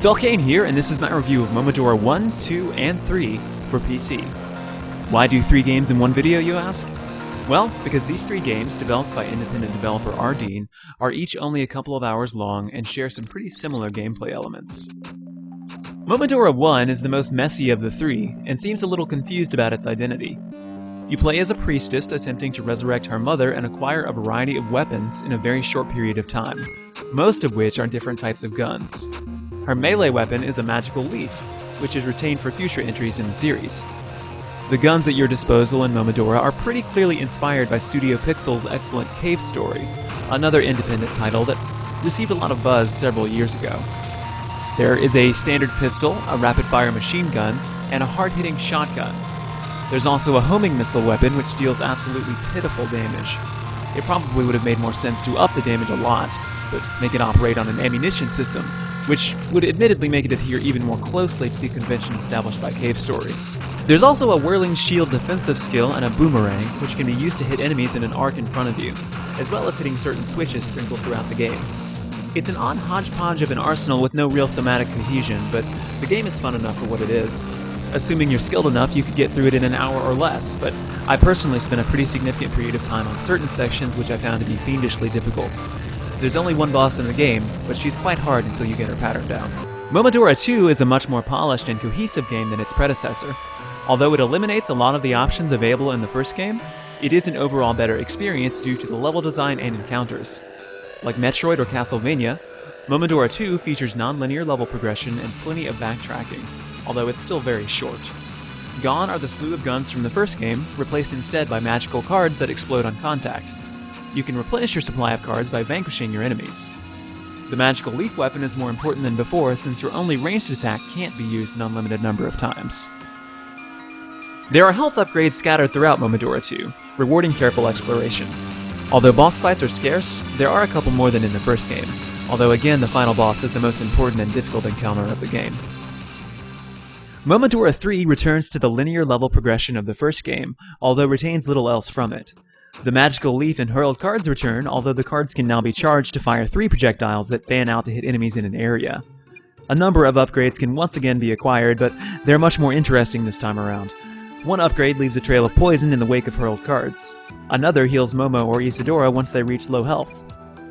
Dalkaen here, and this is my review of Momodora 1, 2, and 3 for PC. Why do 3 games in one video, you ask? Well, because these 3 games, developed by independent developer Ardeen, are each only a couple of hours long and share some pretty similar gameplay elements. Momodora 1 is the most messy of the 3, and seems a little confused about its identity. You play as a priestess attempting to resurrect her mother and acquire a variety of weapons in a very short period of time, most of which are different types of guns. Her melee weapon is a magical leaf, which is retained for future entries in the series. The guns at your disposal in Momodora are pretty clearly inspired by Studio Pixel's excellent Cave Story, another independent title that received a lot of buzz several years ago. There is a standard pistol, a rapid-fire machine gun, and a hard-hitting shotgun. There's also a homing missile weapon which deals absolutely pitiful damage. It probably would have made more sense to up the damage a lot, but make it operate on an ammunition system, which would admittedly make it adhere even more closely to the convention established by Cave Story. There's also a whirling shield defensive skill and a boomerang, which can be used to hit enemies in an arc in front of you, as well as hitting certain switches sprinkled throughout the game. It's an odd hodgepodge of an arsenal with no real thematic cohesion, but the game is fun enough for what it is. Assuming you're skilled enough, you could get through it in an hour or less, but I personally spent a pretty significant period of time on certain sections which I found to be fiendishly difficult. There's only one boss in the game, but she's quite hard until you get her pattern down. Momodora 2 is a much more polished and cohesive game than its predecessor. Although it eliminates a lot of the options available in the first game, it is an overall better experience due to the level design and encounters. Like Metroid or Castlevania, Momodora 2 features non-linear level progression and plenty of backtracking, although it's still very short. Gone are the slew of guns from the first game, replaced instead by magical cards that explode on contact. You can replenish your supply of cards by vanquishing your enemies. The magical leaf weapon is more important than before since your only ranged attack can't be used an unlimited number of times. There are health upgrades scattered throughout Momodora 2, rewarding careful exploration. Although boss fights are scarce, there are a couple more than in the first game, although again the final boss is the most important and difficult encounter of the game. Momodora 3 returns to the linear level progression of the first game, although retains little else from it. The magical leaf and hurled cards return, although the cards can now be charged to fire 3 projectiles that fan out to hit enemies in an area. A number of upgrades can once again be acquired, but they're much more interesting this time around. One upgrade leaves a trail of poison in the wake of hurled cards. Another heals Momo or Isadora once they reach low health.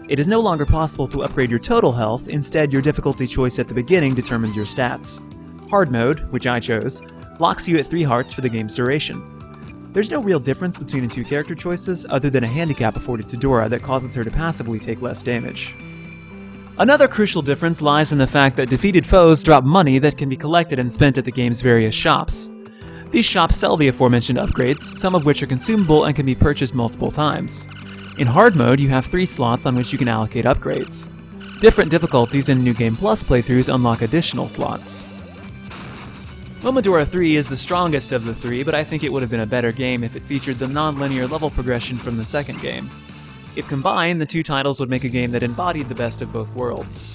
It is no longer possible to upgrade your total health, instead your difficulty choice at the beginning determines your stats. Hard mode, which I chose, locks you at 3 hearts for the game's duration. There's no real difference between the 2 character choices other than a handicap afforded to Dora that causes her to passively take less damage. Another crucial difference lies in the fact that defeated foes drop money that can be collected and spent at the game's various shops. These shops sell the aforementioned upgrades, some of which are consumable and can be purchased multiple times. In hard mode, you have 3 slots on which you can allocate upgrades. Different difficulties in New Game Plus playthroughs unlock additional slots. Momodora 3 is the strongest of the 3, but I think it would have been a better game if it featured the non-linear level progression from the second game. If combined, the 2 titles would make a game that embodied the best of both worlds.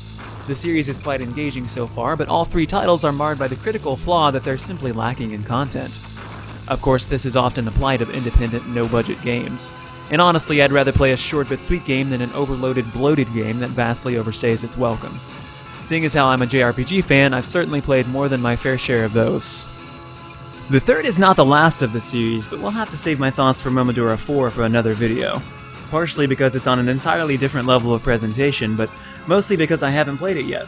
The series is quite engaging so far, but all 3 titles are marred by the critical flaw that they're simply lacking in content. Of course, this is often the plight of independent, no-budget games. And honestly, I'd rather play a short but sweet game than an overloaded, bloated game that vastly overstays its welcome. Seeing as how I'm a JRPG fan, I've certainly played more than my fair share of those. The third is not the last of the series, but we'll have to save my thoughts for Momodora 4 for another video. Partially because it's on an entirely different level of presentation, but mostly because I haven't played it yet.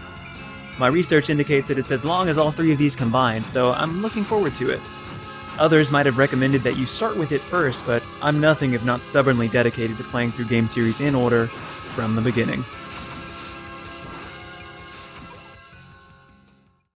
My research indicates that it's as long as all 3 of these combined, so I'm looking forward to it. Others might have recommended that you start with it first, but I'm nothing if not stubbornly dedicated to playing through game series in order from the beginning.